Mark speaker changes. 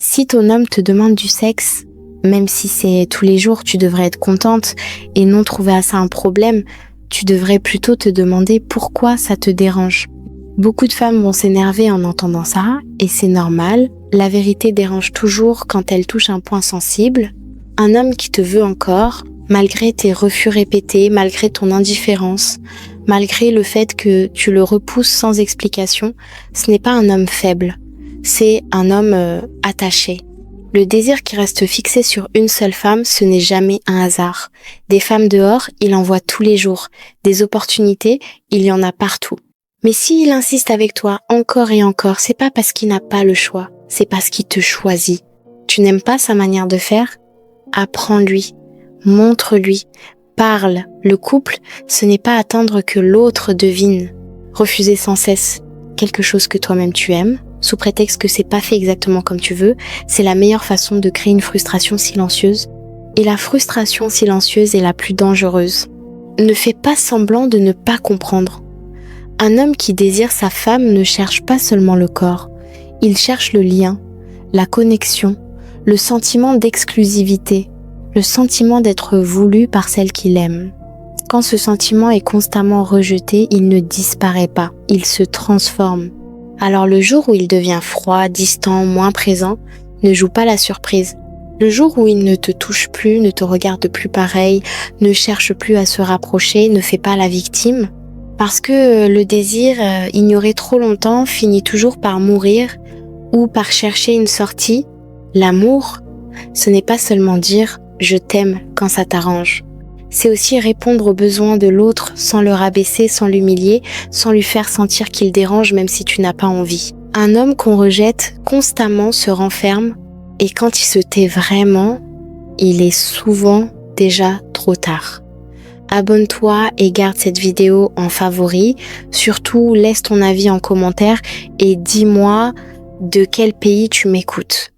Speaker 1: Si ton homme te demande du sexe, même si c'est tous les jours, tu devrais être contente et non trouver à ça un problème, tu devrais plutôt te demander pourquoi ça te dérange. Beaucoup de femmes vont s'énerver en entendant ça, et c'est normal. La vérité dérange toujours quand elle touche un point sensible. Un homme qui te veut encore, malgré tes refus répétés, malgré ton indifférence, malgré le fait que tu le repousses sans explication, ce n'est pas un homme faible, c'est un homme attaché. Le désir qui reste fixé sur une seule femme, ce n'est jamais un hasard. Des femmes dehors, il en voit tous les jours. Des opportunités, il y en a partout. Mais s'il insiste avec toi encore et encore, c'est pas parce qu'il n'a pas le choix, c'est parce qu'il te choisit. Tu n'aimes pas sa manière de faire? Apprends-lui, montre-lui, parle. Le couple, ce n'est pas attendre que l'autre devine. Refuser sans cesse quelque chose que toi-même tu aimes, sous prétexte que c'est pas fait exactement comme tu veux, c'est la meilleure façon de créer une frustration silencieuse. Et la frustration silencieuse est la plus dangereuse. Ne fais pas semblant de ne pas comprendre. Un homme qui désire sa femme ne cherche pas seulement le corps, il cherche le lien, la connexion, le sentiment d'exclusivité, le sentiment d'être voulu par celle qu'il aime. Quand ce sentiment est constamment rejeté, il ne disparaît pas, il se transforme. Alors le jour où il devient froid, distant, moins présent, ne joue pas la surprise. Le jour où il ne te touche plus, ne te regarde plus pareil, ne cherche plus à se rapprocher, ne fais pas la victime. Parce que le désir, ignoré trop longtemps, finit toujours par mourir ou par chercher une sortie. L'amour, ce n'est pas seulement dire « je t'aime » quand ça t'arrange. C'est aussi répondre aux besoins de l'autre sans le rabaisser, sans l'humilier, sans lui faire sentir qu'il dérange même si tu n'as pas envie. Un homme qu'on rejette constamment se renferme et quand il se tait vraiment, il est souvent déjà trop tard. Abonne-toi et garde cette vidéo en favori. Surtout, laisse ton avis en commentaire et dis-moi de quel pays tu m'écoutes.